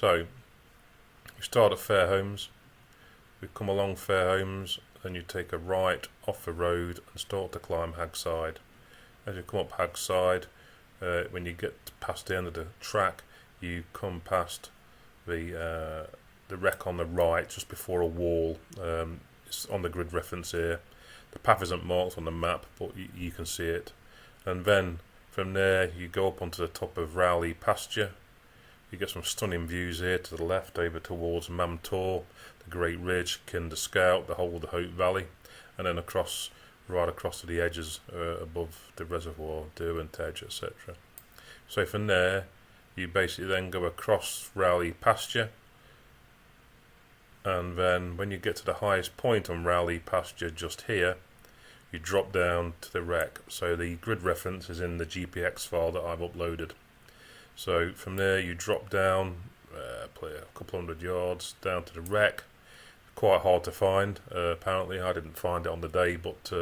So we start at Fairholmes, we come along Fairholmes, then you take a right off the road and start to climb Haggside. As you come up Haggside, when you get past the end of the track, you come past the wreck on the right just before a wall. It's on the grid reference here. The path isn't marked on the map, but you can see it. And then from there you go up onto the top of Rowley Pasture. You get some stunning views here to the left over towards Mamtor, the Great Ridge, Kinder Scout, the whole of the Hope Valley, and then right across to the edges above the reservoir, Derwent Edge, etc. So from there you basically then go across Rowley Pasture, and then when you get to the highest point on Rowley Pasture just here, you drop down to the wreck. So the grid reference is in the GPX file that I've uploaded. So from there you drop down play a couple hundred yards down to the wreck. Quite hard to find, apparently. I didn't find it on the day, but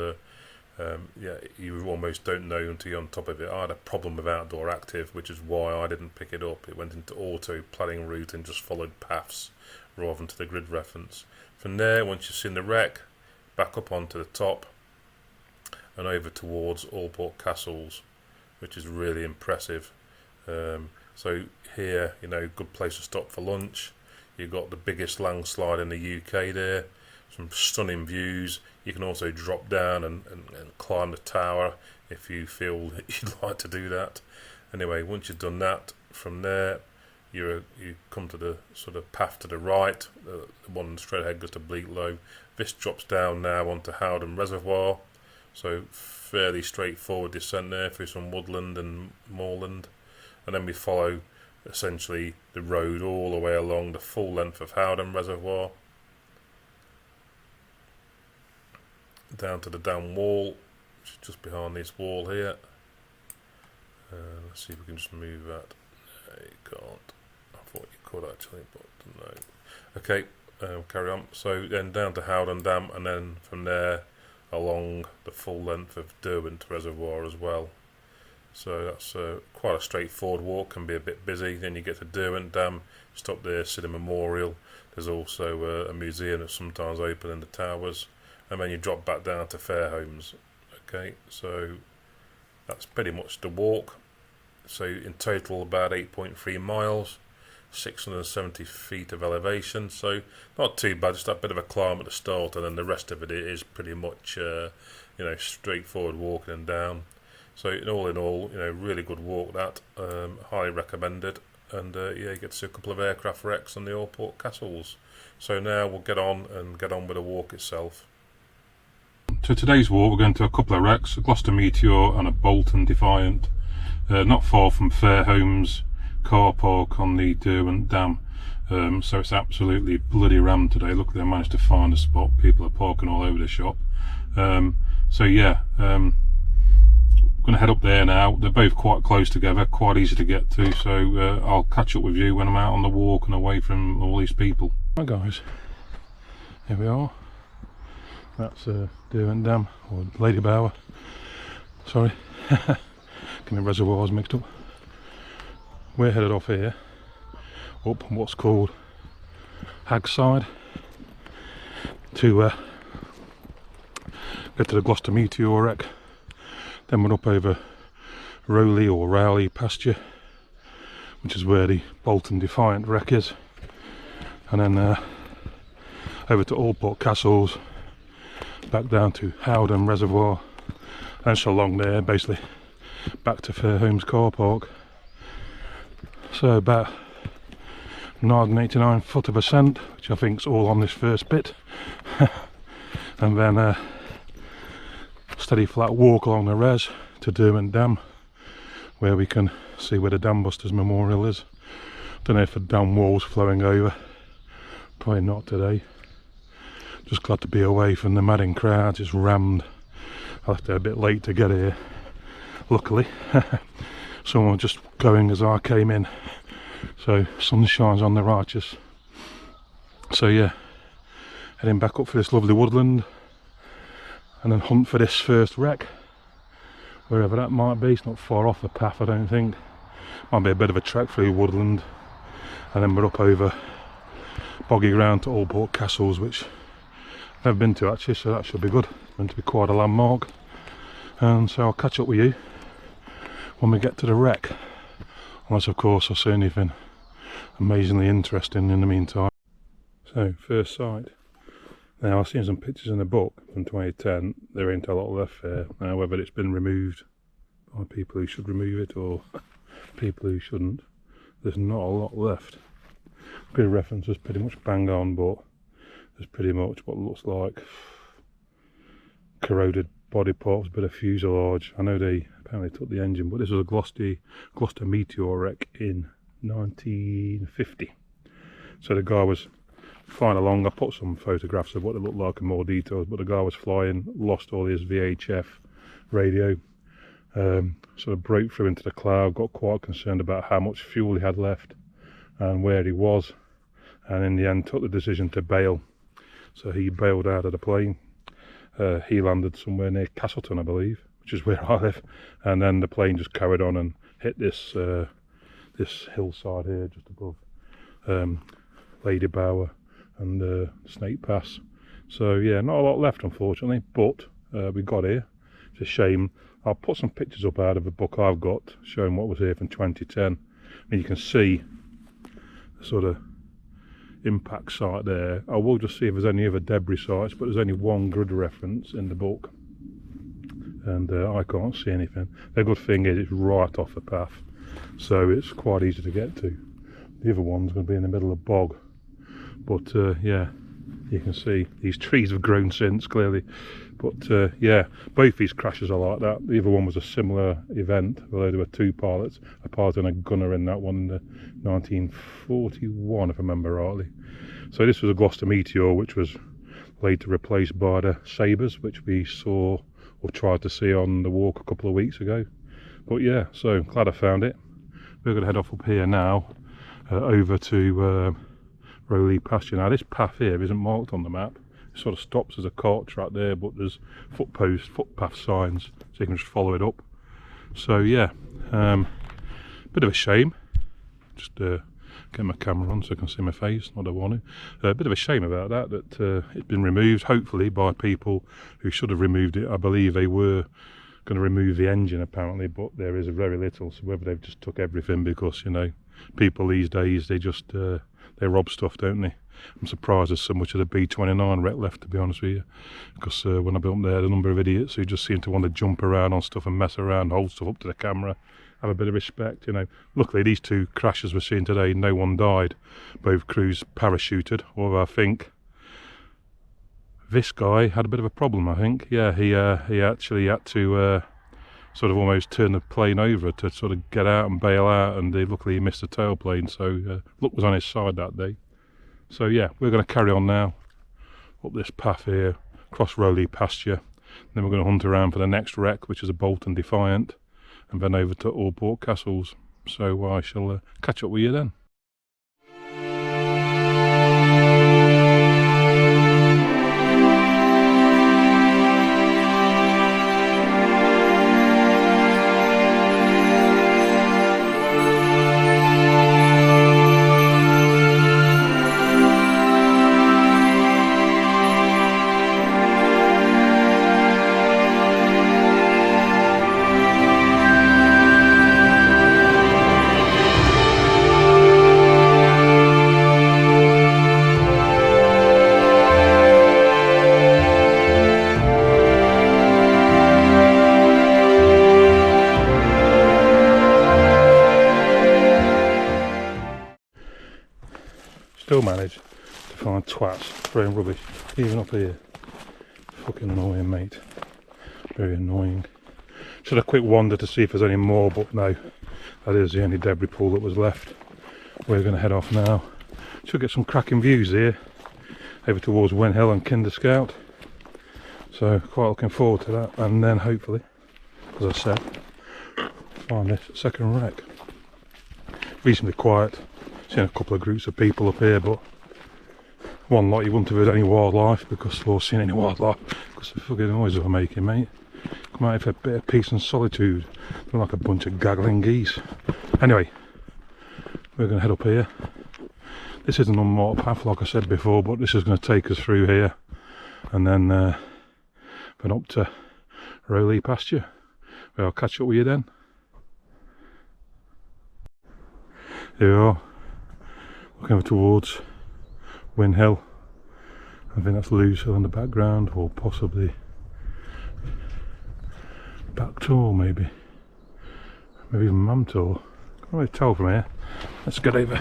yeah, you almost don't know until you're on top of it. I had a problem with Outdooractive, which is why I didn't pick it up. It went into auto planning route and just followed paths rather than to the grid reference. From there, once you've seen the wreck, back up onto the top and over towards Alport Castles, which is really impressive. So here, you know, good place to stop for lunch. You've got the biggest landslide in the UK there, some stunning views. You can also drop down and climb the tower if you feel that you'd like to do that. Anyway, once you've done that, from there you come to the sort of path to the right, the one straight ahead goes to Bleak Low. This drops down now onto Howden Reservoir, so fairly straightforward descent there through some woodland and moorland, and then we follow essentially the road all the way along the full length of Howden Reservoir down to the dam wall, which is just behind this wall here. Let's see if we can just move that. No, you can't. I thought you could actually, but no. Okay, carry on. So then down to Howden Dam, and then from there along the full length of Derwent Reservoir as well. So that's quite a straightforward walk, can be a bit busy. Then you get to Derwent Dam, stop there, see the memorial. There's also a museum that's sometimes open in the towers, and then you drop back down to Fairholmes. Okay, so that's pretty much the walk. So in total about 8.3 miles, 670 feet of elevation, so not too bad, just that bit of a climb at the start, and then the rest of it is pretty much you know, straightforward walking and down. So in all, you know, really good walk that, highly recommended, and yeah, you get to see a couple of aircraft wrecks and the Alport Castles. So now we'll get on with the walk itself. So today's walk we're going to a couple of wrecks, a Gloster Meteor and a Bolton Defiant, not far from Fairholmes Car Park on the Derwent Dam. So it's absolutely bloody rammed today. Luckily I managed to find a spot. People are parking all over the shop. So yeah, going to head up there now. They're both quite close together, quite easy to get to, so I'll catch up with you when I'm out on the walk and away from all these people. Right guys, here we are. That's Derwent Dam, or Lady Bower, sorry, get my reservoirs mixed up. We're headed off here, up what's called Haggside, to get to the Gloster Meteor wreck. Then we're up over Rowley Pasture, which is where the Bolton Defiant wreck is, and then over to Alport Castles, back down to Howden Reservoir, and so along there basically back to Fairholmes Car Park. So about 989 foot of ascent, which I think is all on this first bit, and then steady flat walk along the res to Derwent Dam, where we can see where the Dambusters memorial is. Don't know if the dam wall's flowing over, probably not today. Just glad to be away from the madding crowds. It's rammed. I left it a bit late to get here, luckily. Someone was just going as I came in, so sun shines on the righteous. So yeah, heading back up for this lovely woodland, and then hunt for this first wreck, wherever that might be. It's not far off the path, I don't think. Might be a bit of a trek through woodland, and then we're up over boggy ground to Alport Castles, which I've never been to actually, so that should be good. It's meant to be quite a landmark. And so I'll catch up with you when we get to the wreck, unless of course I see anything amazingly interesting in the meantime. So first sight. Now I've seen some pictures in the book from 2010. There ain't a lot left there. Now whether it's been removed by people who should remove it or people who shouldn't, there's not a lot left. Good reference is pretty much bang on, but there's pretty much what looks like corroded body parts, a bit of fuselage. I know they apparently took the engine, but this was a Gloster Meteor wreck in 1950. So the guy was flying along. I put some photographs of what it looked like in more details, but the guy was flying, lost all his VHF radio, sort of broke through into the cloud, got quite concerned about how much fuel he had left and where he was, and in the end took the decision to bail. So he bailed out of the plane. He landed somewhere near Castleton, I believe, which is where I live, and then the plane just carried on and hit this this hillside here just above Lady Bower and Snake Pass. So yeah, not a lot left unfortunately, but we got here. It's a shame. I'll put some pictures up out of a book I've got showing what was here from 2010. And you can see the sort of impact site there. I will just see if there's any other debris sites, but there's only one grid reference in the book, and I can't see anything. The good thing is it's right off the path, so it's quite easy to get to. The other one's going to be in the middle of bog, but yeah, you can see these trees have grown since clearly, but yeah, both these crashes are like that. The other one was a similar event, although there were two pilots, a pilot and a gunner in that one in the 1941 if I remember rightly. So this was a Gloster Meteor, which was later replaced by the Sabres, which we saw or tried to see on the walk a couple of weeks ago. But yeah, so glad I found it. We're going to head off up here now, over to Rowley Pasture. Now this path here isn't marked on the map. It sort of stops as a cart track there, but there's footpath signs, so you can just follow it up. So yeah, bit of a shame. Just get my camera on so I can see my face, not I want to. A bit of a shame about that it's been removed, hopefully by people who should have removed it. I believe they were going to remove the engine apparently, but there is very little, so whether they've just took everything, because you know, people these days, they just they rob stuff, don't they? I'm surprised there's so much of the B29 wreck left, to be honest with you, because when I've been up there, the number of idiots who just seem to want to jump around on stuff and mess around, hold stuff up to the camera, have a bit of respect, you know. Luckily these two crashes we're seeing today, no one died. Both crews parachuted, although I think this guy had a bit of a problem, I think. Yeah, he actually had to sort of almost turn the plane over to sort of get out and bail out, and luckily he missed the tailplane, so luck was on his side that day. So yeah, we're going to carry on now up this path here, across Rowley Pasture, then we're going to hunt around for the next wreck, which is a Bolton Defiant, and then over to Alport Castles. So I shall catch up with you then. Still manage to find twats throwing rubbish, even up here. Fucking annoying, mate. Very annoying. Should have a quick wander to see if there's any more, but no. That is the only debris pool that was left. We're going to head off now. Should get some cracking views here, over towards Wen Hill and Kinder Scout. So quite looking forward to that, and then hopefully, as I said, find this second wreck. Reasonably quiet. Seen a couple of groups of people up here, but one lot you wouldn't have heard any wildlife or seen any wildlife because of the fucking noise we're making, mate. Come out for a bit of peace and solitude. They're like a bunch of gaggling geese. Anyway, we're going to head up here This is an unmarked path, like I said before, but this is going to take us through here, and then up to Rowley Pasture. Well, I'll catch up with you then. Here we are, looking over towards Win Hill. I think that's Lewes Hill in the background, or possibly Backtor, maybe even Mamtor. Can't really tell from here. Let's get over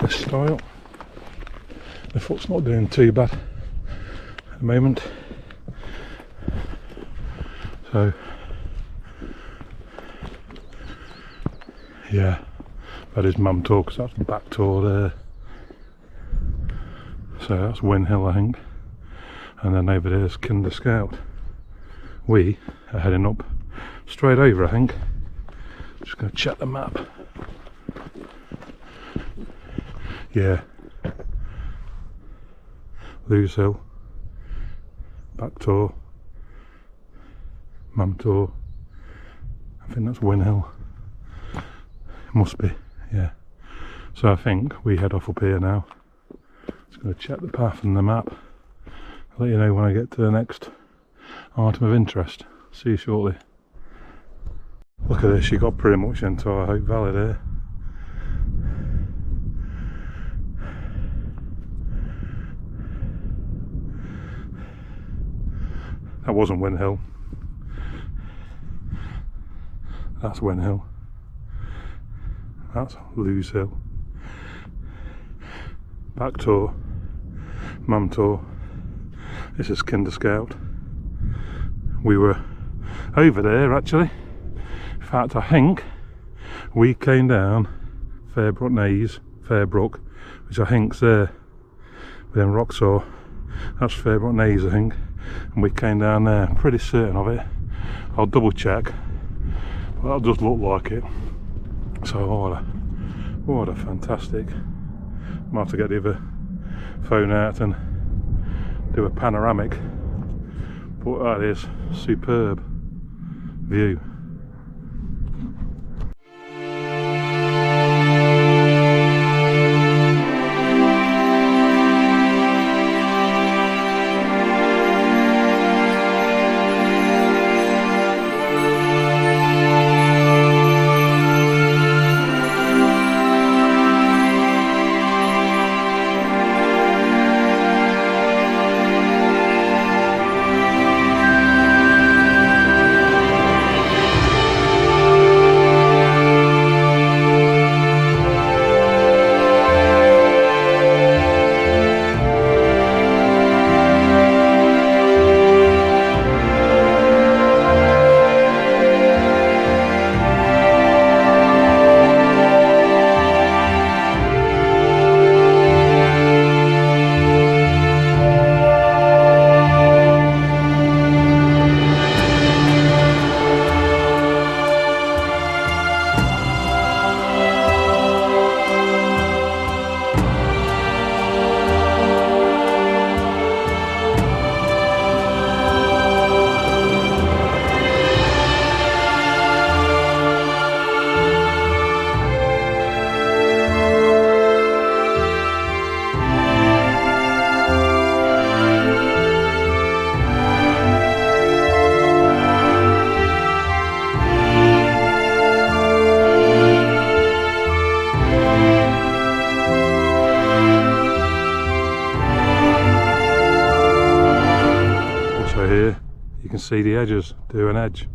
this stile. The foot's not doing too bad at the moment, so yeah, that is Mamtor, because that's Backtor there. So that's Win Hill, I think, and then over there's Kinder Scout. We are heading up straight over, I think. Just going to check the map. Yeah, Lewes Hill, Backtor, Mamtor. I think that's Win Hill. Must be, yeah. So I think we head off up here now. Just going to check the path and the map. I'll let you know when I get to the next item of interest. See you shortly. Look at this, you got pretty much the entire Hope Valley there. That wasn't Win Hill. That's Win Hill. That's Lewes Hill. Backtor, Mamtor. This is Kinder Scout. We were over there actually. In fact, I think we came down Fairbrook, which I think's there. Within Roxor. That's Fairbrook Naze, I think. And we came down there. I'm pretty certain of it. I'll double check. But that does look like it. So what a fantastic. Might have to get the other phone out and do a panoramic. But that is superb view. See the edges, do an edge.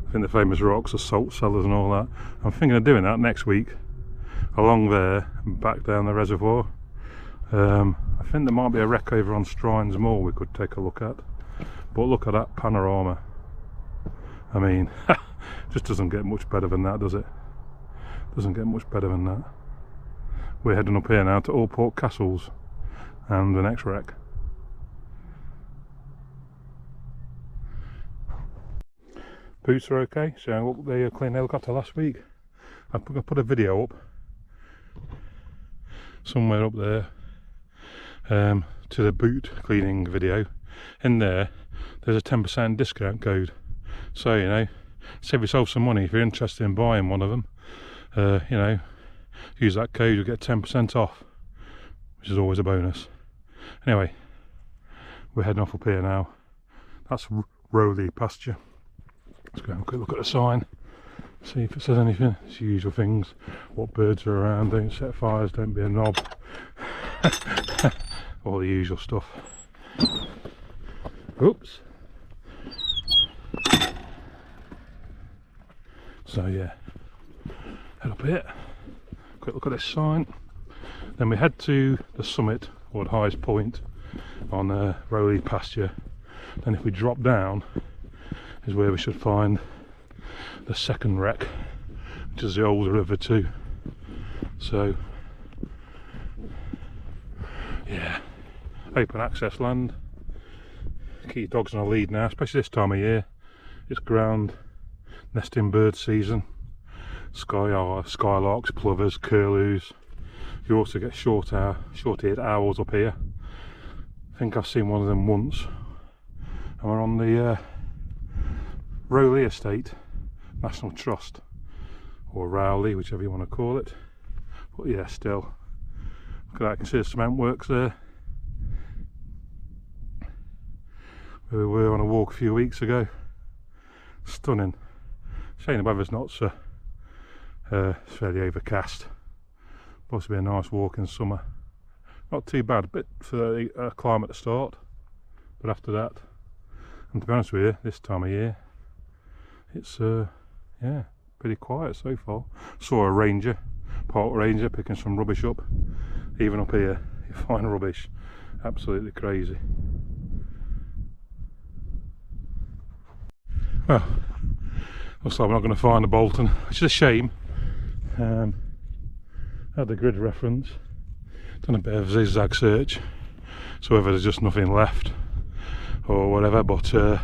I think the famous rocks are salt cellars and all that. I'm thinking of doing that next week along there and back down the reservoir. I think there might be a wreck over on Strines Moor we could take a look at, but look at that panorama. I mean, just doesn't get much better than that, does it? Doesn't get much better than that. We're heading up here now to Alport Castles and the next wreck. Boots are okay, so up the clean helicopter last week. I put a video up somewhere up there to the boot cleaning video. In there, there's a 10% discount code. So, you know, save yourself some money if you're interested in buying one of them. You know, use that code, you'll get 10% off. which is always a bonus. Anyway, we're heading off up here now. That's Rowley Pasture. Let's go and have a quick look at the sign, see if it says anything. It's the usual things: what birds are around, don't set fires, don't be a knob. All the usual stuff. Oops. So yeah, head up here, quick look at this sign, then we head to the summit, or the highest point on Rowley Pasture. Then if we drop down is where we should find the second wreck, which is the older of the two. So yeah, open access land. Keep your dogs on a lead now, especially this time of year. It's ground nesting bird season. Skylarks, plovers, curlews. You also get short-eared owls up here. I think I've seen one of them once. And we're on the Rowley Estate National Trust, or Rowley, whichever you want to call it. But yeah, still, look at that. I can see the cement works there. We were on a walk a few weeks ago. Stunning. Shame the weather's not so it's fairly overcast. Possibly a nice walk in summer. Not too bad, a bit for the climate to start, but after that, and to be honest with you, this time of year, it's yeah, pretty quiet so far. Saw a ranger, park ranger, picking some rubbish up. Even up here, you find rubbish. Absolutely crazy. Well, looks like we're not going to find the Bolton, which is a shame. Had the grid reference, done a bit of zigzag search, so whether there's just nothing left or whatever, but the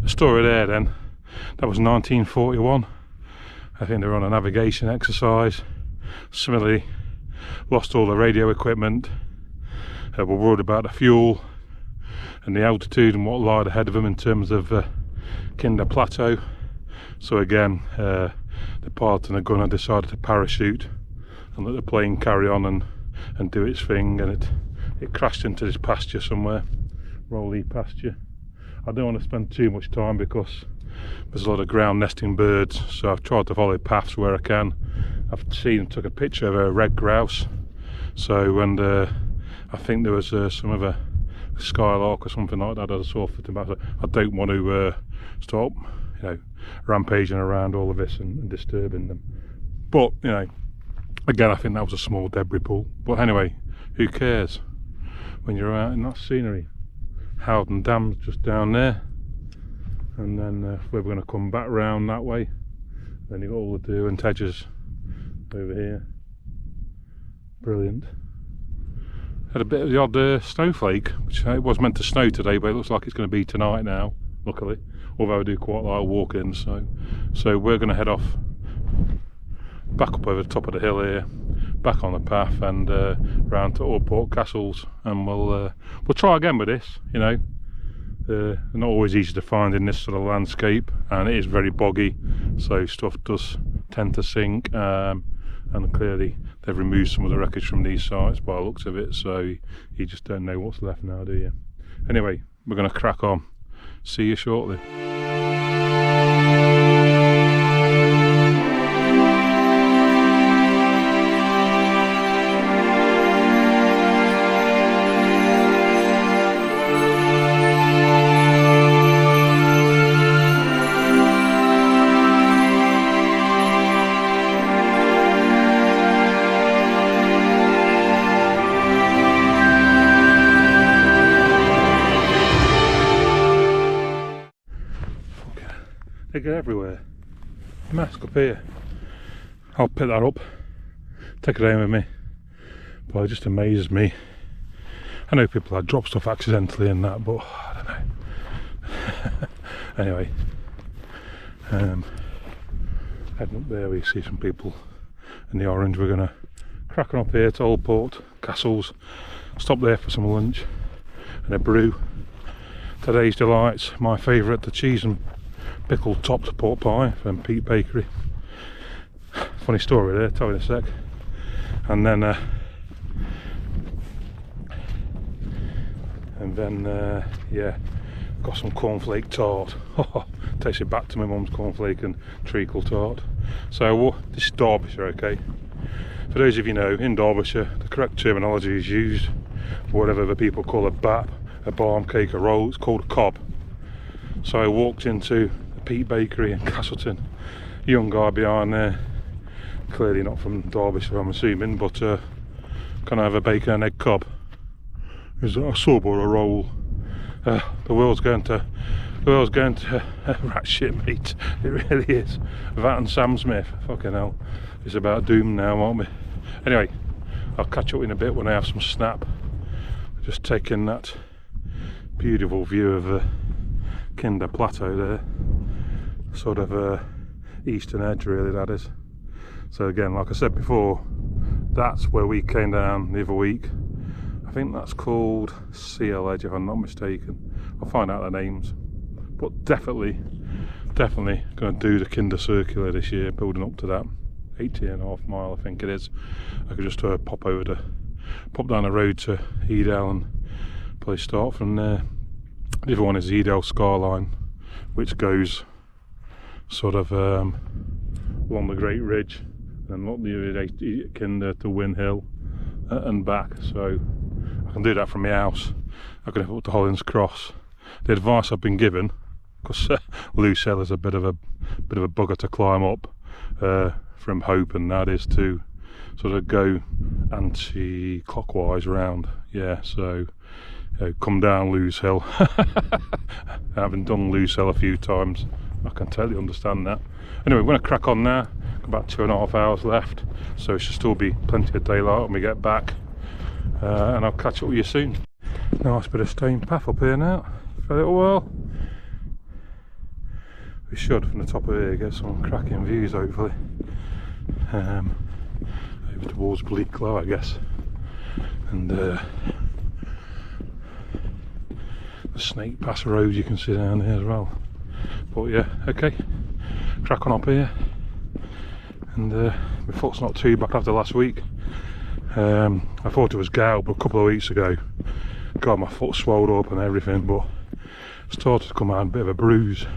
story there then, that was 1941. I think they were on a navigation exercise. Similarly, lost all the radio equipment, were worried about the fuel and the altitude and what lied ahead of them in terms of Kinder Plateau. So again, the pilot and the gunner decided to parachute and let the plane carry on and do its thing, and it crashed into this pasture somewhere, Rowley Pasture. I don't want to spend too much time because there's a lot of ground nesting birds, so I've tried to follow paths where I can. I've seen and took a picture of a red grouse, so, and I think there was some other skylark or something like that I saw for about. I don't want to stop, you know, rampaging around all of this and disturbing them. But, you know, again, I think that was a small debris pool. But anyway, who cares when you're out in that scenery? Howden Dam's just down there, and then we're going to come back round that way. Then you've got all the Derwent edges over here. Brilliant. Had a bit of the odd snowflake, which it was meant to snow today, but it looks like it's going to be tonight now, luckily. Although I do quite like walking, so we're going to head off back up over the top of the hill here, back on the path, and round to Alport Castles, and we'll try again with this. You know, they're not always easy to find in this sort of landscape, and it is very boggy, so stuff does tend to sink. And clearly they've removed some of the wreckage from these sites by the looks of it, so you just don't know what's left now, do you? Anyway, we're going to crack on. See you shortly. They get everywhere. Mask up here. I'll pick that up, take it home with me. But it just amazes me. I know people that drop stuff accidentally and that, but I don't know. Anyway, heading up there, we see some people in the orange. We're gonna crack on up here to Alport Castles, stop there for some lunch and a brew. Today's delights, my favourite, the cheese and pickle topped pork pie from Pete Bakery. Funny story there, tell you in a sec. And then and then yeah, got some cornflake tart. Takes it back to my mum's cornflake and treacle tart. So this is Derbyshire, okay? For those of you know, in Derbyshire the correct terminology is used for whatever the people call a bap, a barm cake, a roll. It's called a cob. So I walked into the Pete Bakery in Castleton. Young guy behind there, clearly not from Derbyshire I'm assuming, but can I have a bacon and egg cob? Is that a sub or a roll? The world's going to rat shit, mate. It really is. That and Sam Smith, fucking hell, it's about doom now, aren't we? Anyway, I'll catch up in a bit when I have some snap. Just taking that beautiful view of the Kinder Plateau there, sort of eastern edge really, that is. So again, like I said before, that's where we came down the other week. I think that's called Seal Edge if I'm not mistaken. I'll find out the names, but definitely going to do the Kinder Circular this year, building up to that 18.5 mile I think it is. I could just pop down the road to Edale and probably start from there. The other one is the Edale Skyline, which goes sort of along the Great Ridge and up the Kinder to Win Hill and back. So I can do that from my house. I can go up to Hollands Cross. The advice I've been given, because Loose Hill is a bit of a bugger to climb up from Hope, and that is to sort of go anti-clockwise round. Yeah, so come down Loose Hill. Having done Loose Hill a few times, I can totally understand that. Anyway, we're going to crack on now. About 2.5 hours left, so it should still be plenty of daylight when we get back, and I'll catch up with you soon. Nice bit of stone path up here now for a little while. We should from the top of here get some cracking views hopefully, over towards Bleaklow I guess, and the Snake Pass Road you can see down here as well. But yeah, okay, crack on up here. And my foot's not too bad after last week. I thought it was gout, but a couple of weeks ago, got my foot swelled up and everything, but started to come out a bit of a bruise.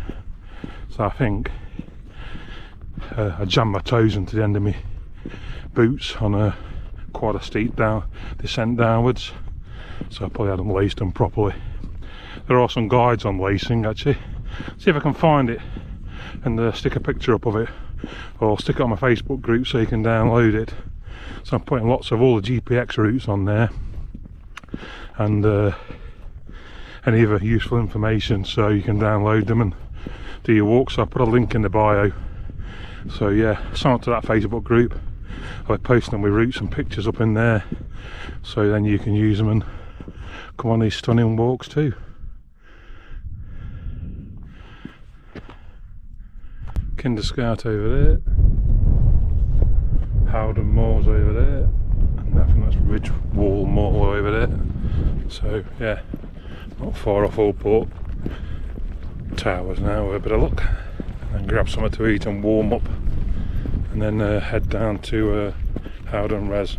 So I think I jammed my toes into the end of my boots on quite a steep descent downwards. So I probably hadn't laced them properly. There are some guides on lacing actually. See if I can find it and stick a picture up of it, or stick it on my Facebook group so you can download it. So I'm putting lots of all the GPX routes on there, and any other useful information so you can download them and do your walks. So I put a link in the bio. So yeah, sign up to that Facebook group. I'll be posting my routes and pictures up in there, so then you can use them and come on these stunning walks too. Kinder Scout over there, Howden Moors over there, and I think that's Ridge Wall Moor over there. So yeah, not far off Alport Towers now. We'll have a bit of luck and then grab something to eat and warm up, and then head down to Howden Res.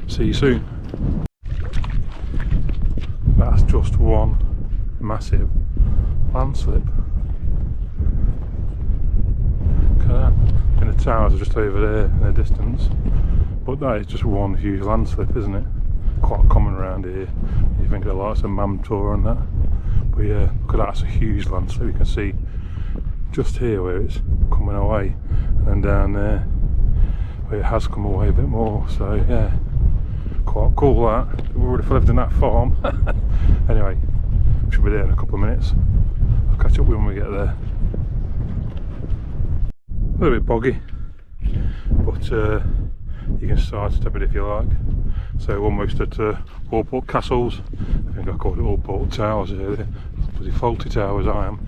See you soon. That's just one massive landslip. And the towers are just over there in the distance, but that is just one huge landslip, isn't it? Quite common around here. You think of the likes of Mamtor and that, but yeah, look at that, it's a huge landslip. You can see just here where it's coming away, and then down there where it has come away a bit more. So yeah, quite cool that. We would have lived in that farm. Anyway, should be there in a couple of minutes. I'll catch up with when we get there. A little bit boggy, but you can sidestep it if you like. So almost at Alport Castles. I think I called it Alport Towers earlier. Bloody faulty towers I am.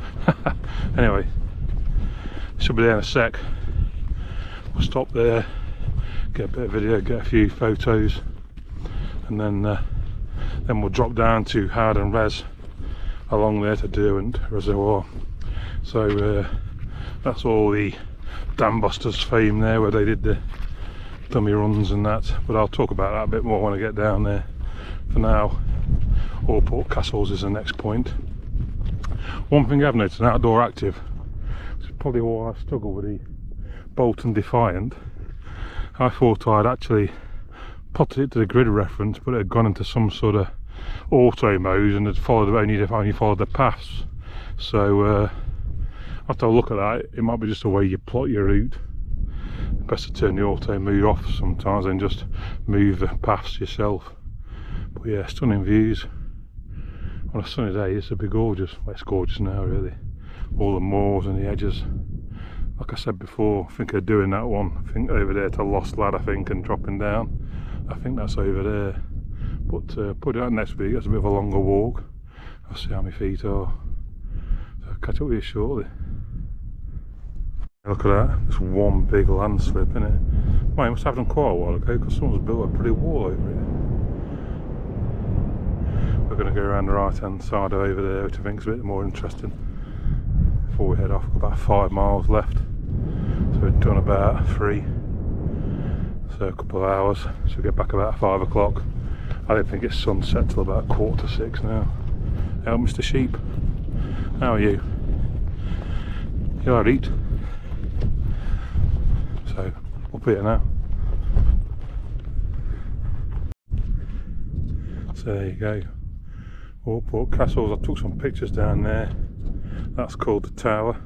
Anyway, should be there in a sec. We'll stop there, get a bit of video, get a few photos, and then we'll drop down to Howden Res along there to Derwent Reservoir. So that's all the Dambusters fame there, where they did the dummy runs and that, but I'll talk about that a bit more when I get down there. For now, Alport Castles is the next point. One thing I've noticed in Outdooractive, which is probably why I struggle with the Bolton Defiant, I thought I'd actually potted it to the grid reference, but it had gone into some sort of auto mode and had only followed the paths. So have to have a look at that. It might be just the way you plot your route. Best to turn the auto mode off sometimes and just move the paths yourself. But yeah, stunning views. On a sunny day this would be gorgeous. Well, it's gorgeous now really. All the moors and the edges. Like I said before, I think they're doing that one. I think over there to Lost Lad, I think, and dropping down. I think that's over there. But put it out next week, that's a bit of a longer walk. I'll see how my feet are. So I'll catch up with you shortly. Look at that, it's one big landslip, isn't it? Well, it must have done quite a while ago because someone's built a pretty wall over it. We're going to go around the right hand side over there, which I think is a bit more interesting. Before we head off, we've got about 5 miles left. So we've done about 3. So a couple of hours, so we'll get back about 5 o'clock. I don't think it's sunset till about 5:45 now. Hello, Mr. Sheep. How are you? You alright? So, up here now. So there you go. Alport Castles. I took some pictures down there. That's called the tower,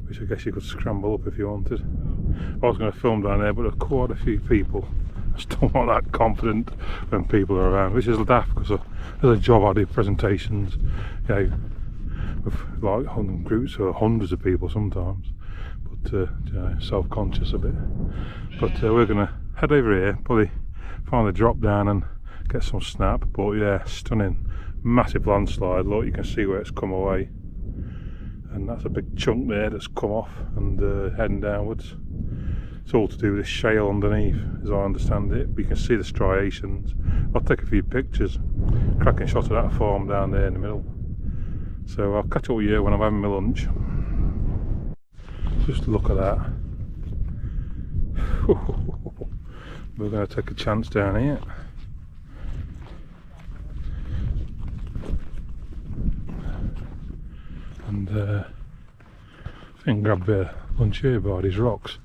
which I guess you could scramble up if you wanted. I was going to film down there, but there are quite a few people. I'm still not that confident when people are around, which is daft because as a job I do presentations, you know, with like groups or hundreds of people sometimes. But you know, self-conscious a bit. But we're going to head over here, probably find the drop down and get some snap. But yeah, stunning, massive landslide. Look, you can see where it's come away, and that's a big chunk there that's come off and heading downwards. It's all to do with this shale underneath, as I understand it. But you can see the striations. I'll take a few pictures. Cracking shot of that farm down there in the middle. So I'll catch up with you when I'm having my lunch. Just look at that. We're going to take a chance down here. And I think grab a bit of lunch here by these rocks.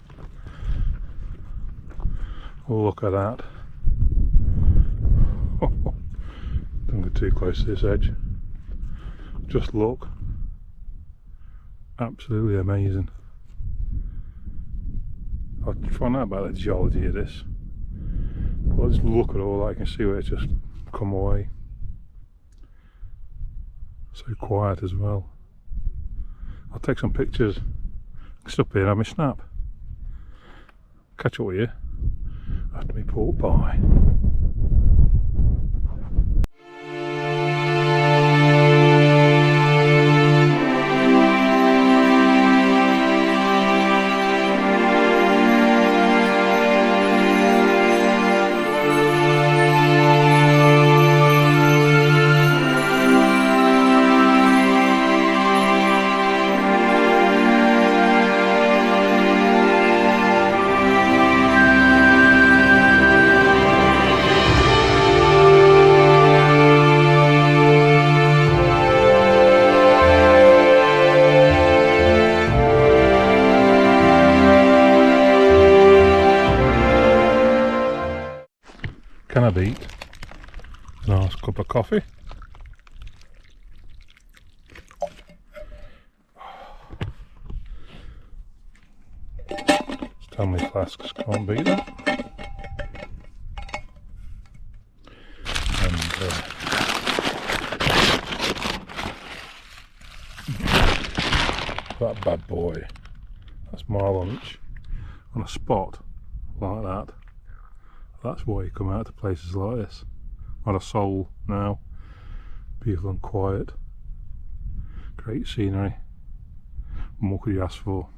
Oh, look at that. Don't get too close to this edge. Just look. Absolutely amazing. I'll find out about the geology of this. But just look at all that, I can see where it's just come away. So quiet as well. I'll take some pictures. Stop here and have my snap. Catch up with you after we port by. Can I beat a nice cup of coffee? Stanley flasks can't beat that. And that bad boy. That's my lunch on a spot like that. That's why you come out to places like this. Not a soul now. Beautiful and quiet. Great scenery. What more could you ask for?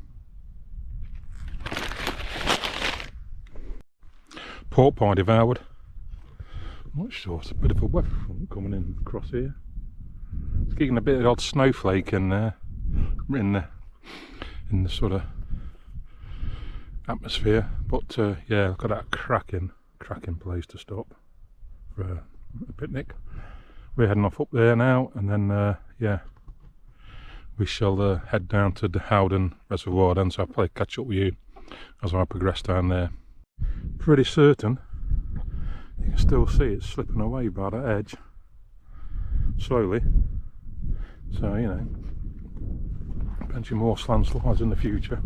Pork pie devoured. I'm not sure, it's a bit of a weather front coming in across here. It's getting a bit of odd snowflake in there. In the sort of atmosphere. But yeah, look at that cracking place to stop for a picnic we're heading off up there now, and then yeah, we shall head down to the Howden Reservoir then, so I'll probably catch up with you as I progress down there. Pretty certain you can still see it slipping away by that edge slowly, so you know, plenty more landslides in the future.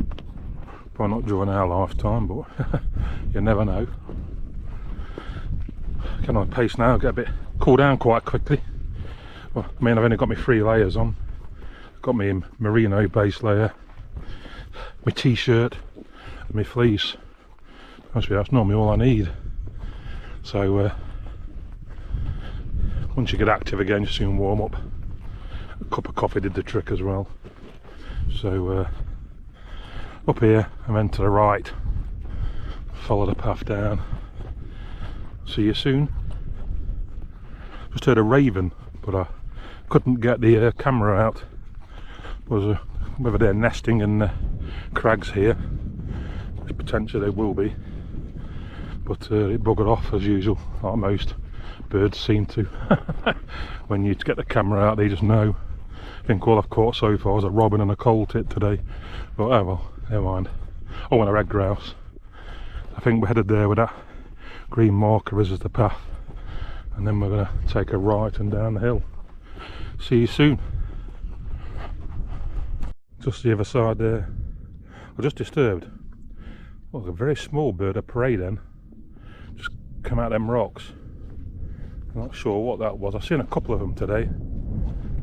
Probably not during our lifetime, but you never know. Get on pace now, get a bit cool down quite quickly. Well, I mean, I've only got my 3 layers on. I've got my merino base layer, my t-shirt and my fleece. Honestly, that's normally all I need. So once you get active again, you soon warm up. A cup of coffee did the trick as well. So up here and then to the right, follow the path down. See you soon. Just heard a raven, but I couldn't get the camera out. Was whether they're nesting in the crags here, which potentially they will be, but it buggered off as usual, like most birds seem to. When you get the camera out, they just know. I think all I've caught so far is a robin and a coal tit today, but oh well, never mind. Oh, and a red grouse. I think we're headed there with that green marker as the path, and then we're going to take a right and down the hill. See you soon. Just the other side there, I just disturbed. Look, a very small bird of prey then just come out of them rocks. I'm not sure what that was. I've seen a couple of them today.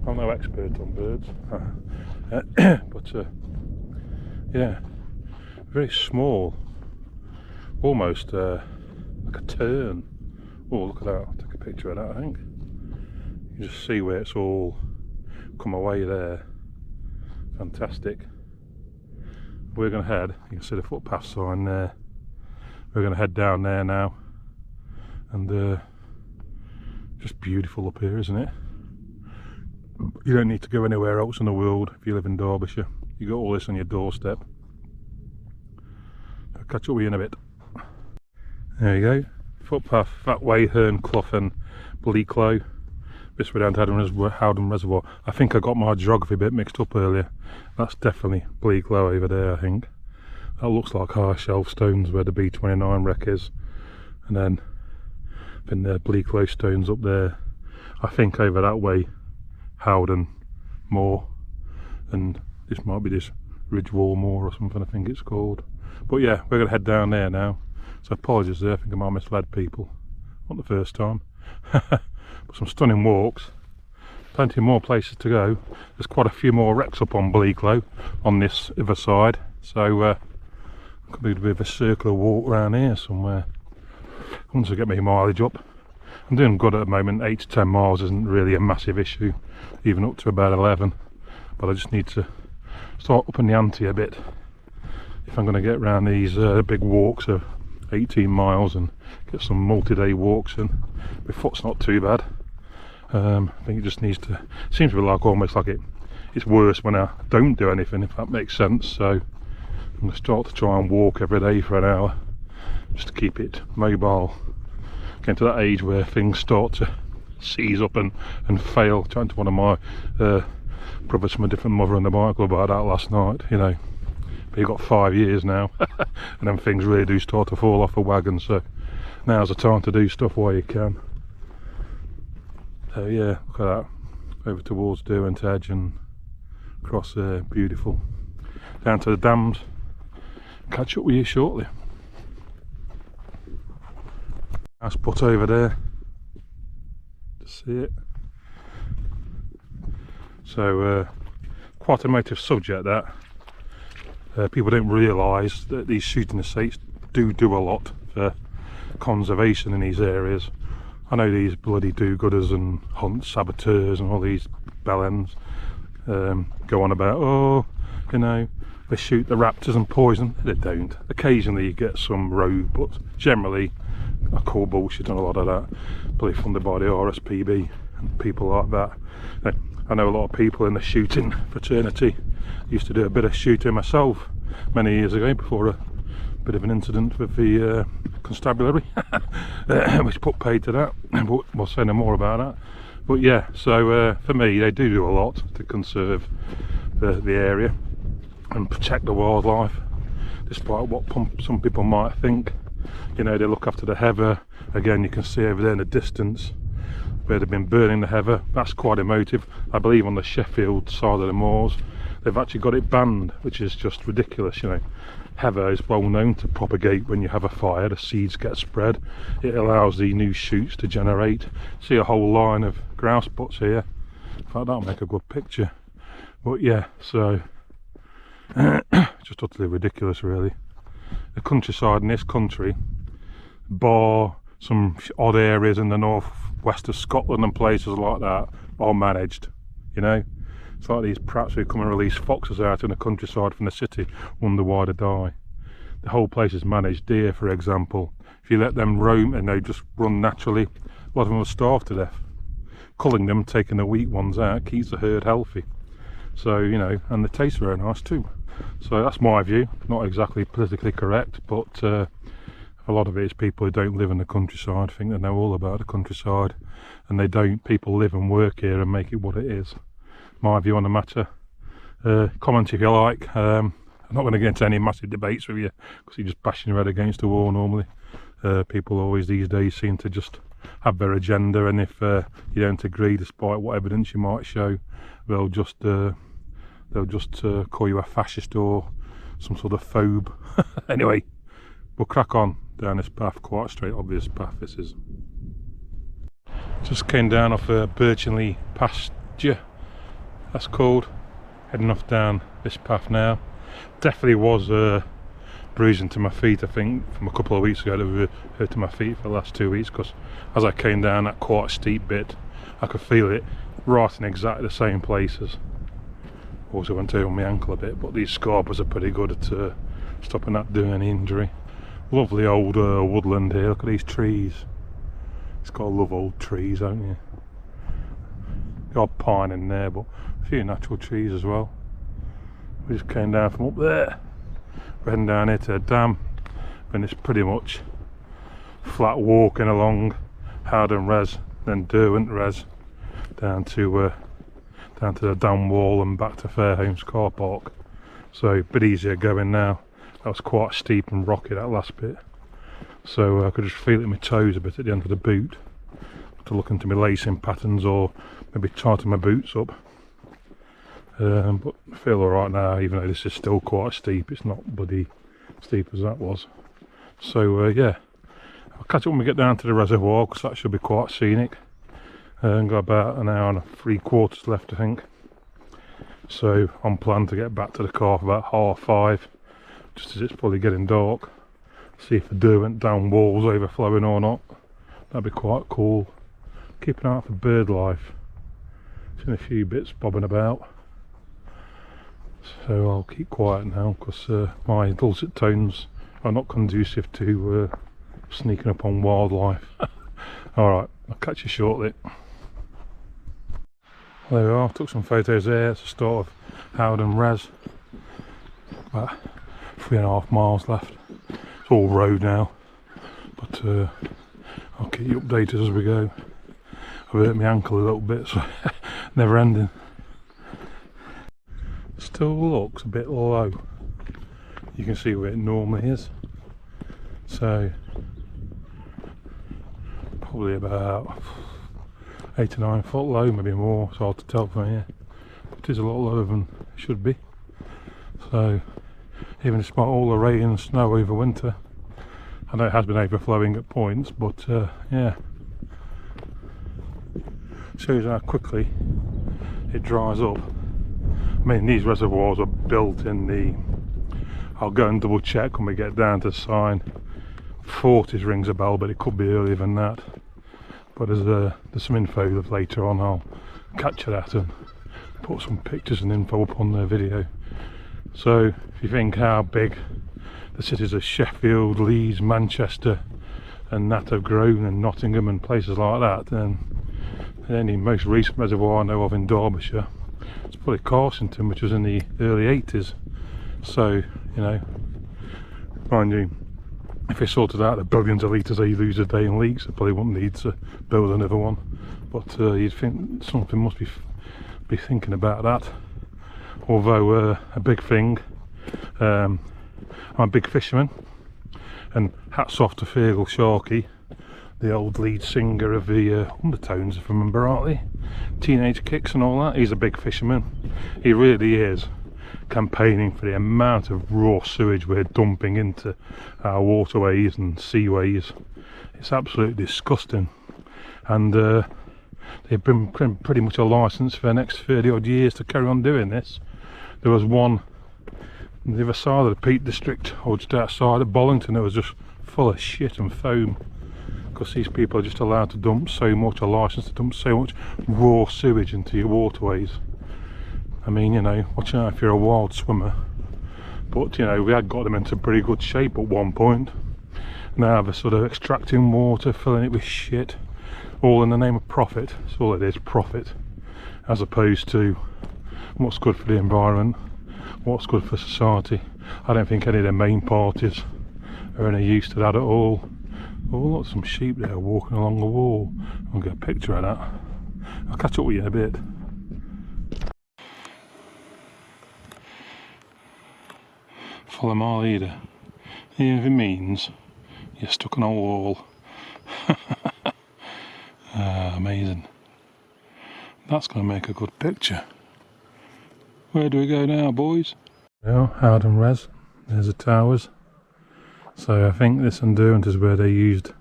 I'm no expert on birds, but yeah, very small, almost like a tern. Oh, look at that! I'll take a picture of that. I think you just see where it's all come away there. Fantastic. We're going to head, you can see the footpath sign there, we're going to head down there now, and just beautiful up here, isn't it? You don't need to go anywhere else in the world if you live in Derbyshire. You got all this on your doorstep. I'll catch up with you in a bit. There you go, footpath that way, Hernclough and Bleaklow. This way down to Howden Reservoir. I think I got my geography bit mixed up earlier. That's definitely Bleaklow over there, I think. That looks like high shelf stones where the B29 wreck is. And then the Bleaklow stones up there. I think over that way, Howden Moor. And this might be this Ridgewall Moor or something, I think it's called. But yeah, we're going to head down there now. So apologies there, I think I might have misled people. Not the first time. But some stunning walks, plenty more places to go. There's quite a few more wrecks up on Bleaklow on this other side, so could be a bit of a circular walk around here somewhere once I get my mileage up. I'm doing good at the moment. 8 to 10 miles isn't really a massive issue, even up to about 11, but I just need to start upping the ante a bit if I'm going to get around these big walks of 18 miles and get some multi-day walks in. My foot's not too bad. I think it just needs to, seems to be like almost like it's worse when I don't do anything, if that makes sense. So I'm going to start to try and walk every day for an hour just to keep it mobile. Getting to that age where things start to seize up and fail. Chatting to one of my brothers from a different mother in the bike club about that last night, you know. But you've got 5 years now and then things really do start to fall off a wagon, so now's the time to do stuff while you can. So yeah, look at that, over towards Derwent Edge and across there, beautiful. Down to the dams, catch up with you shortly. Nice put over there, to see it. So quite a motive subject that. People don't realise that these shooting estates do a lot for conservation in these areas. I know these bloody do-gooders and hunt saboteurs and all these bellends go on about, oh, you know, they shoot the raptors and poison. They don't. Occasionally you get some rogue, but generally I call bullshit on a lot of that. Probably funded by the RSPB and people like that. I know a lot of people in the shooting fraternity. Used to do a bit of shooting myself many years ago before a bit of an incident with the constabulary, which put paid to that. But we'll say no more about that. But yeah, so for me, they do a lot to conserve the area and protect the wildlife, despite what some people might think. You know, they look after the heather. Again, you can see over there in the distance where they've been burning the heather. That's quite emotive. I believe on the Sheffield side of the moors they've actually got it banned, which is just ridiculous. You know, heather is well known to propagate when you have a fire. The seeds get spread, it allows the new shoots to generate. See a whole line of grouse butts here. In fact, that'll make a good picture. But yeah, so just utterly ridiculous really. The countryside in this country, bar some odd areas in the northwest of Scotland and places like that, are managed. You know, it's like these prats who come and release foxes out in the countryside from the city, wonder why they die. The whole place is managed. Deer, for example, if you let them roam and they just run naturally, a lot of them will starve to death. Culling them, taking the weak ones out, keeps the herd healthy. So, you know, and the taste very nice too. So that's my view. Not exactly politically correct, but a lot of it is people who don't live in the countryside think they know all about the countryside, and they don't. People live and work here and make it what it is. My view on the matter. Comment if you like. I'm not going to get into any massive debates with you, because you're just bashing your head against the wall normally. People always these days seem to just have their agenda, and if you don't agree, despite what evidence you might show, they'll just call you a fascist or some sort of phobe. Anyway, we'll crack on down this path, quite a straight obvious path this is. Just came down off Rowley Pasture, that's called. Heading off down this path now. Definitely was bruising to my feet, I think, from a couple of weeks ago. That hurt to my feet for the last 2 weeks, because as I came down that quite steep bit, I could feel it right in exactly the same places. Also went over my ankle a bit, but these scarpers are pretty good at stopping that doing any injury. Lovely old woodland here. Look at these trees. It's got to love old trees, haven't you? The odd pine in there, but a few natural trees as well. We just came down from up there. We're heading down here to a dam, and it's pretty much flat walking along Howden Res, then Derwent Res, down to the dam wall and back to Fairholmes Car Park. So a bit easier going now. That was quite steep and rocky, that last bit. So I could just feel it in my toes a bit at the end of the boot. To look into my lacing patterns or maybe tighten my boots up. But I feel alright now, even though this is still quite steep. It's not bloody steep as that was. So yeah, I'll catch up when we get down to the reservoir, because that should be quite scenic. And got about an hour and 3/4 left, I think. So on plan to get back to the car for about 5:30, just as it's probably getting dark. See if the Derwent down wall's overflowing or not. That'd be quite cool. Keep an eye out for bird life. Seen a few bits bobbing about. So I'll keep quiet now, because my dulcet tones are not conducive to sneaking up on wildlife. Alright, I'll catch you shortly. There we are, took some photos there. It's the start of Howden Res. About 3.5 miles left. It's all road now, but I'll keep you updated as we go. I've hurt my ankle a little bit, so never ending. Still looks a bit low. You can see where it normally is. So probably about 8 to 9 foot low, maybe more. It's hard to tell from here. It is a lot lower than it should be. So even despite all the rain and snow over winter, I know it has been overflowing at points, but yeah, shows how quickly it dries up. I mean, these reservoirs are built in the, I'll go and double check when we get down to the sign. 40s rings a bell, but it could be earlier than that. But there's some info later on. I'll capture that and put some pictures and info up on the video. So if you think how big the cities of Sheffield, Leeds, Manchester and that have grown, and Nottingham and places like that, then the only most recent reservoir I know of in Derbyshire, it's probably Carsington, which was in the early 80s. So, you know, mind you, if they sorted out the billions of litres they lose a day in leaks, they probably wouldn't need to build another one. But you'd think something must be thinking about that. Although a big thing, I'm a big fisherman, and hats off to Feargal Sharkey, the old lead singer of the Undertones, if I remember rightly, Teenage Kicks and all that. He's a big fisherman. He really is campaigning for the amount of raw sewage we're dumping into our waterways and seaways. It's absolutely disgusting, and they've been pretty much a licence for the next 30 odd years to carry on doing this. There was one on the other side of the Peak District, or just outside of Bolton, that was just full of shit and foam, because these people are just allowed to dump so much, a licence to dump so much raw sewage into your waterways. I mean, you know, watch out if you're a wild swimmer. But, you know, we had got them into pretty good shape at one point. Now they're sort of extracting water, filling it with shit, all in the name of profit. That's all it is, profit. As opposed to what's good for the environment, what's good for society. I don't think any of the main parties are any use to that at all. Oh, look, some sheep there walking along the wall. I'll get a picture of that. I'll catch up with you in a bit. Follow my leader, even if it means you're stuck on a wall. Amazing. That's going to make a good picture. Where do we go now, boys? Well, Howden Res. There's the towers. So I think this and Derwent is where they used,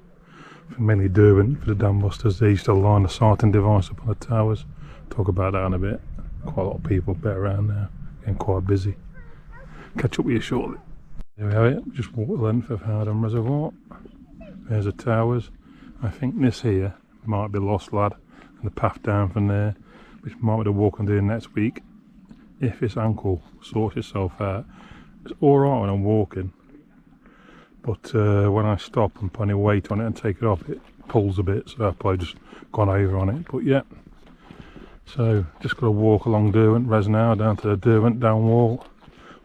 mainly Derwent for the Dambusters. They used to line the sighting device up on the towers. Talk about that in a bit. Quite a lot of people bet around now, getting quite busy. Catch up with you shortly. There we have it, just walk the length of Howden Reservoir. There's the towers. I think this here might be Lost Lad, and the path down from there, which might be the walk I'm doing next week. If this ankle sorts itself out. It's alright when I'm walking, but when I stop and put any weight on it and take it off, it pulls a bit, so I've probably just gone over on it. But yeah, so just got to walk along Derwent Res now, down to the Derwent down wall.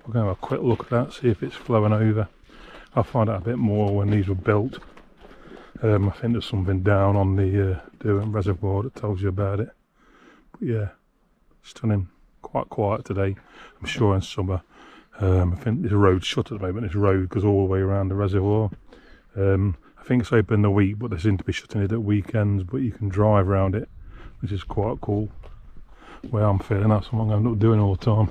We're going to have a quick look at that, see if it's flowing over. I'll find out a bit more when these were built. I think there's something down on the Derwent Reservoir that tells you about it. But yeah, stunning. Quite quiet today. I'm sure in summer. I think this road's shut at the moment. This road goes all the way around the reservoir. I think it's open the week, but they seem to be shutting it at weekends. But you can drive around it, which is quite cool. Where I'm feeling, that's something I'm not doing all the time.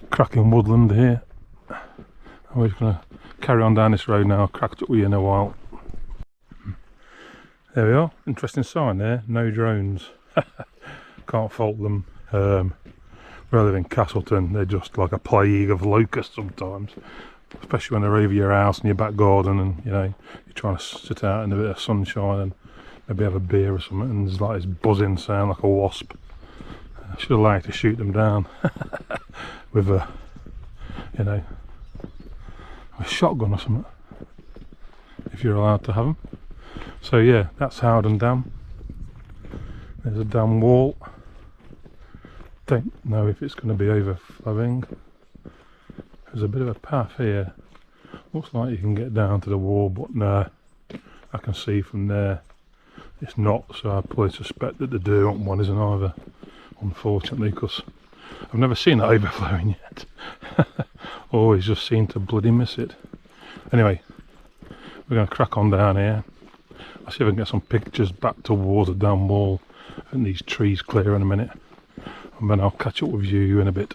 Cracking woodland here. I'm just going to carry on down this road now. I'll crack up with you in a while. There we are. Interesting sign there. No drones. Can't fault them. Rather than Castleton, they're just like a plague of locusts sometimes, especially when they're over your house and your back garden, and you know you're trying to sit out in a bit of sunshine and maybe have a beer or something, and there's like this buzzing sound like a wasp. I should allow you to shoot them down with a, you know, a shotgun or something, if you're allowed to have them. So yeah, that's Howden Dam. There's a dam wall. Don't know if it's going to be overflowing. There's a bit of a path here. Looks like you can get down to the wall, but no, I can see from there it's not, so I probably suspect that the Derwent one isn't either, unfortunately, because I've never seen it overflowing yet. Always just seem to bloody miss it. Anyway, we're going to crack on down here. I'll see if I can get some pictures back towards the dam wall and these trees clear in a minute. And then I'll catch up with you in a bit.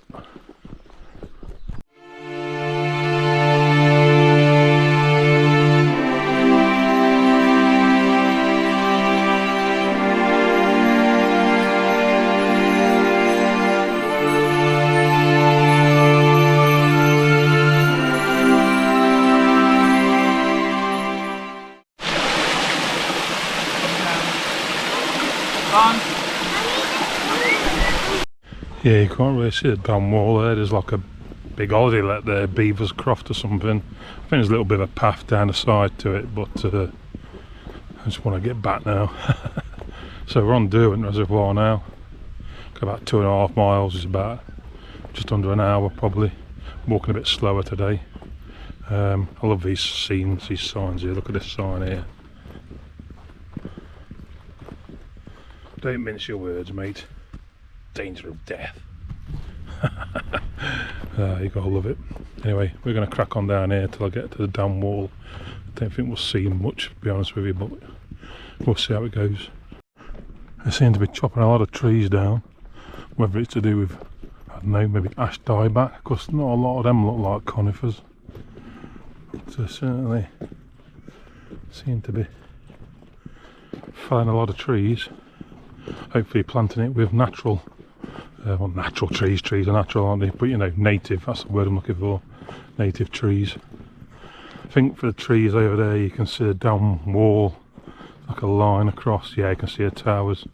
Yeah, you can't really see the dam wall there. There's like a big holiday let there, Beaver's Croft or something. I think there's a little bit of a path down the side to it, but I just want to get back now. So we're on Derwent Reservoir now. Got about 2.5 miles, it's about just under an hour probably. Walking a bit slower today. I love these scenes, these signs here. Look at this sign here. Don't mince your words, mate. Danger of death. You gotta love it. Anyway, we're going to crack on down here till I get to the dam wall. I don't think we'll see much, to be honest with you, but we'll see how it goes. They seem to be chopping a lot of trees down, whether it's to do with, I don't know, maybe ash dieback, because not a lot of them look like conifers. But they certainly seem to be felling a lot of trees, hopefully planting it with natural, well, natural trees are natural, aren't they, but you know, native, that's the word I'm looking for, native trees. I think for the trees over there you can see the dam wall, like a line across, yeah, you can see the towers.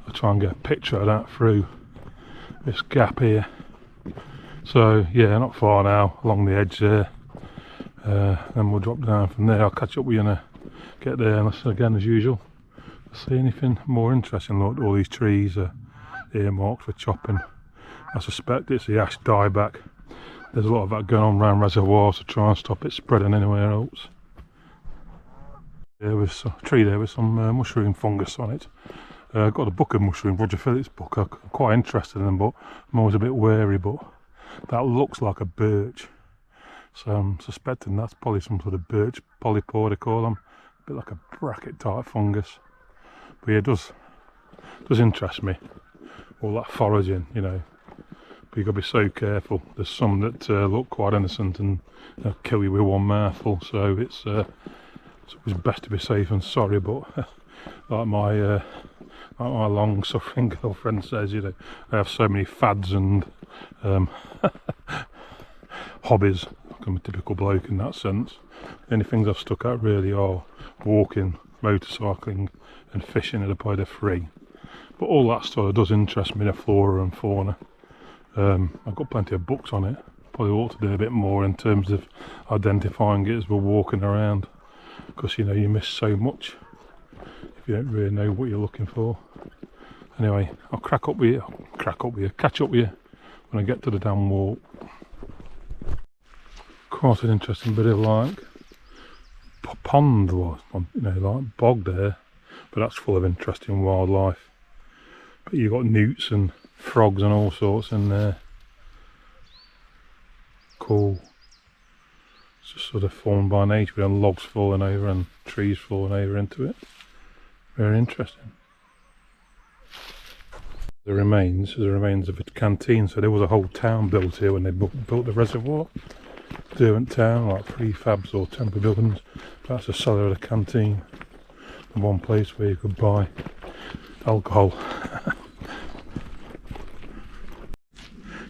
I'll try and get a picture of that through this gap here. So yeah, not far now, along the edge there. Then we'll drop down from there. I'll catch up with you when I get there, and again as usual, see anything more interesting. Look, all these trees are earmarked for chopping. I suspect it's the ash dieback. There's a lot of that going on around reservoirs to try and stop it spreading anywhere else. There was a tree there with some mushroom fungus on it. I've got a book of mushroom, Roger Phillips' book. I'm quite interested in them, but I'm always a bit wary. But that looks like a birch, so I'm suspecting that's probably some sort of birch polypore, they call them, a bit like a bracket type fungus. But yeah, it does interest me, all that foraging, you know. But you've got to be so careful. There's some that look quite innocent and kill you with one mouthful, so it's always best to be safe and sorry. But like my long-suffering girlfriend says, you know, I have so many fads and hobbies. I'm a typical bloke in that sense. The only things I've stuck at really are walking, motorcycling and fishing at a point of free. But all that sort of does interest me, the flora and fauna. I've got plenty of books on it. Probably ought to do a bit more in terms of identifying it as we're walking around, because you know, you miss so much if you don't really know what you're looking for. Anyway, I'll catch up with you when I get to the dam wall. Quite an interesting bit of like pond, was, you know, like bog there, but that's full of interesting wildlife. But you've got newts and frogs and all sorts in there. Cool. It's just sort of formed by nature, and logs falling over and trees falling over into it. Very interesting. The remains of a canteen. So there was a whole town built here when they built the reservoir. Derwent town, like prefabs or temporary buildings. That's the cellar of the canteen. And one place where you could buy alcohol.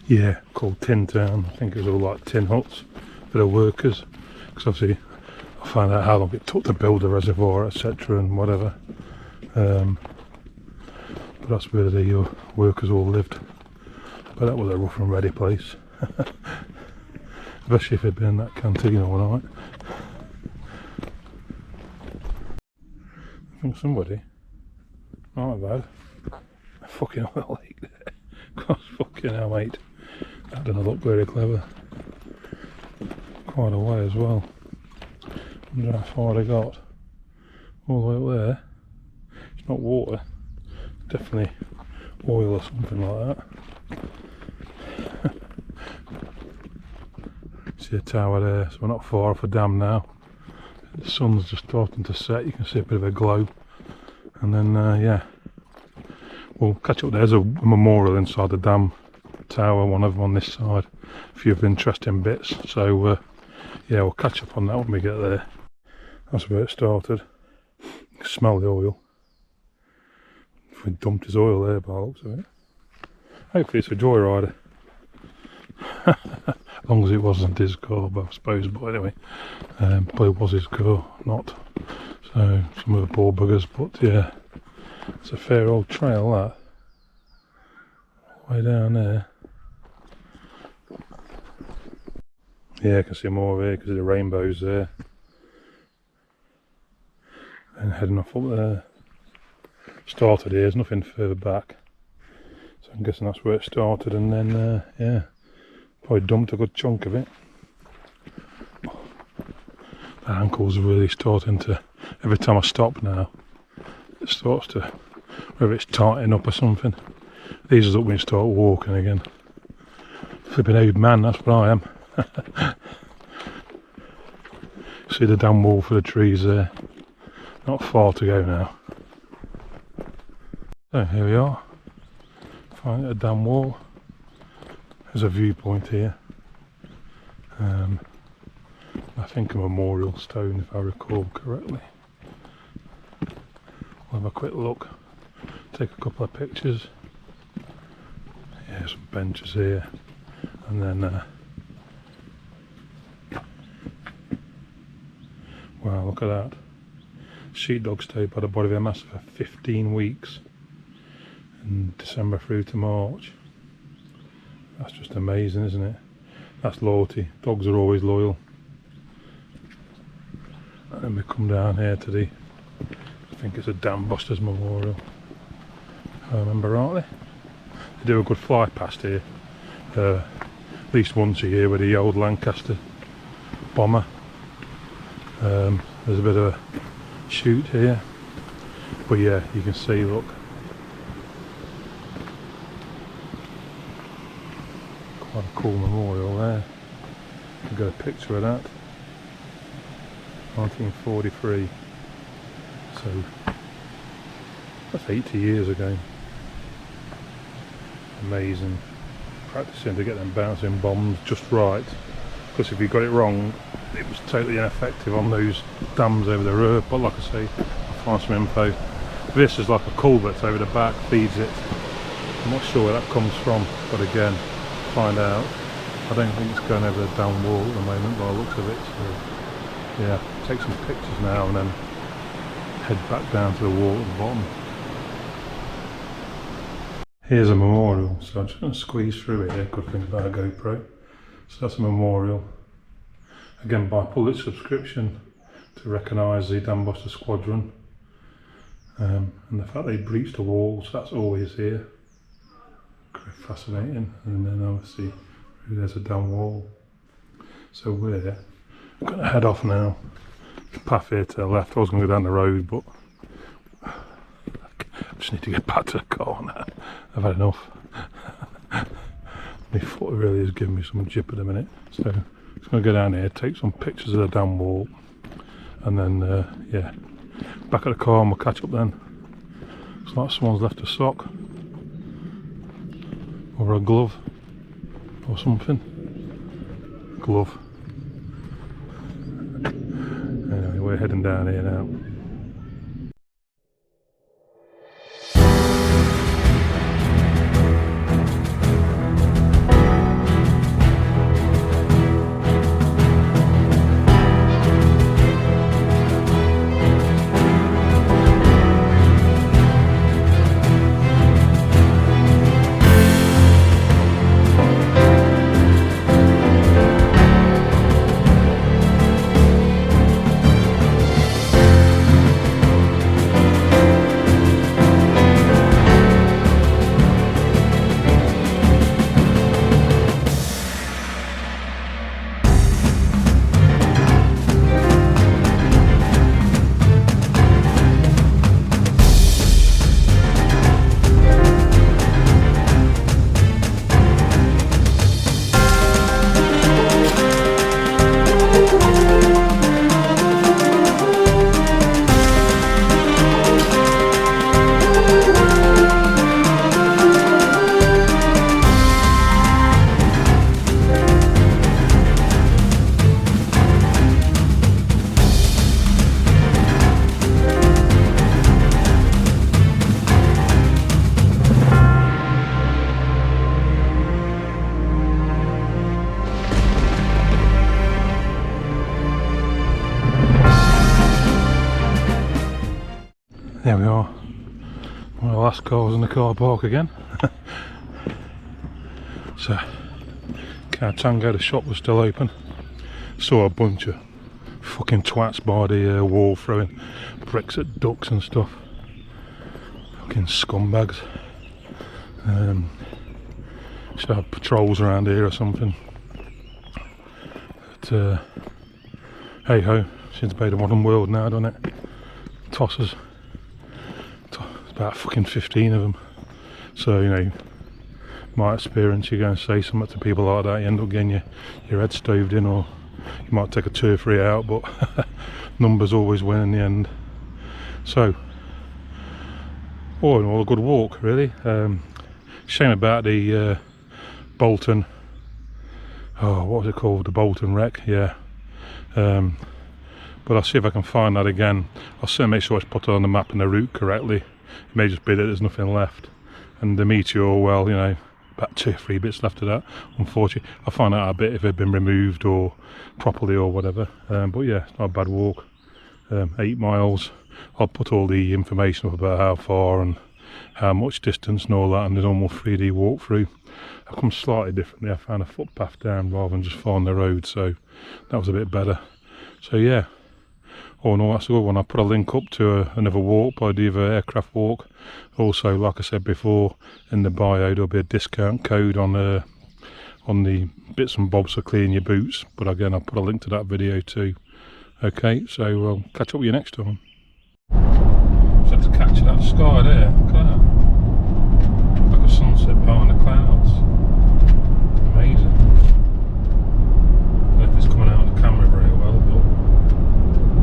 Yeah, called Tin Town. I think it was all like tin huts for the workers. Because obviously I found out how long it took to build a reservoir, etc. and whatever. But that's where the workers all lived. But that was a rough and ready place. Especially if it'd been in that canteen all night. I think somebody, not bad, fucking oil leak there. Gosh, fucking hell, mate. That doesn't look very clever. Quite a way as well. I wonder how far they got. All the way up there. It's not water. Definitely oil or something like that. See a tower there, so we're not far off a dam now. The sun's just starting to set, you can see a bit of a glow. And then, yeah, we'll catch up. There's a memorial inside the dam tower, one of them on this side. A few of the interesting bits. So, yeah, we'll catch up on that when we get there. That's where it started. You can smell the oil. We dumped his oil there by the looks of it. Hopefully it's a joyrider. As long as it wasn't his car, but I suppose, but anyway, probably was his car, not. So, some of the poor buggers, but yeah, it's a fair old trail that. All the way down there. Yeah, I can see more of here because of the rainbows there. And heading off up there. Started here, there's nothing further back. So I'm guessing that's where it started, and then, yeah, probably dumped a good chunk of it. My ankle's really starting to, every time I stop now, it starts to, whether it's tightening up or something. These are up when you start walking again. Flipping old man, that's what I am. See the damn wall for the trees there. Not far to go now. So here we are. Find a damn wall. There's a viewpoint here. I think a memorial stone if I recall correctly. We'll have a quick look. Take a couple of pictures. Yeah, some benches here. And then wow, look at that. Sheepdog stayed by the body of their master for 15 weeks. In December through to March. That's just amazing, isn't it? That's loyalty. Dogs are always loyal. And then we come down here to the, I think it's a Dambusters memorial, if I remember rightly. They do a good fly past here, at least once a year with the old Lancaster bomber. There's a bit of a shoot here, but yeah, you can see, look. Quite a cool memorial there. I've got a picture of that. 1943. So that's 80 years ago. Amazing. Practicing to get them bouncing bombs just right. Because if you got it wrong, it was totally ineffective on those dams over the road. But like I say, I'll find some info. This is like a culvert over the back, feeds it. I'm not sure where that comes from, but again, find out. I don't think it's going over the down wall at the moment by the looks of it. So yeah, take some pictures now and then head back down to the wall at the bottom. Here's a memorial, so I'm just going to squeeze through it here. Good thing about a GoPro. So that's a memorial. Again, by public subscription to recognise the Dambuster squadron. And the fact they breached the walls, that's always here. Quite fascinating. And then obviously there's a down wall. So we're going to head off now. The path here to the left. I was going to go down the road, but I just need to get back to the car now. I've had enough. My foot really is giving me some jip at the minute. So I'm just going to go down here, take some pictures of the down wall, and then yeah, back at the car and we'll catch up then. Looks like someone's left a sock or a glove or something. Glove. Anyway, we're heading down here now. There we are. One of the last cars in the car park again. So, Tango, the shop was still open. Saw a bunch of fucking twats by the wall throwing bricks at ducks and stuff. Fucking scumbags. Should have patrols around here or something. But hey ho, seems to be the modern world now, doesn't it? Tossers. It's about fucking 15 of them. So, you know, my experience, you go and say something to people like that, you end up getting your head stoved in, or you might take a 2 or 3 out, but numbers always win in the end. So, all in all, a good walk, really. Shame about the Bolton, what was it called? The Bolton wreck, yeah. But I'll see if I can find that again. I'll certainly make sure it's put on the map and the route correctly. It may just be that there's nothing left. And the Meteor, well, you know, about 2 or 3 bits left of that, unfortunately. I'll find out a bit if it had been removed or properly or whatever. But yeah, it's not a bad walk. 8 miles. I'll put all the information up about how far and how much distance and all that, and the normal 3D walkthrough. I've come slightly differently. I found a footpath down rather than just following the road, so that was a bit better. So yeah, all in all, that's a good one. I'll put a link up to another walk by the other aircraft walk. Also, like I said before, in the bio there'll be a discount code on the bits and bobs for cleaning your boots. But again, I'll put a link to that video too. Okay, so I'll catch up with you next time. Just had to catch that sky there. Look at that. Like a sunset behind the clouds. Amazing. I don't know if it's coming out on the camera very well, but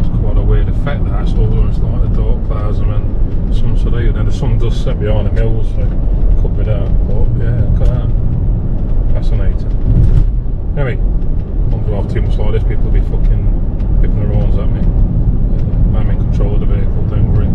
it's quite a weird effect that. It's almost like the dark clouds and then sunset there. Then the sun does set behind the hills, so it could be that. But yeah, look at that. Fascinating. Anyway, I won't go off too much like this. People will be fucking picking their horns at me. I'm in control of the vehicle, don't worry.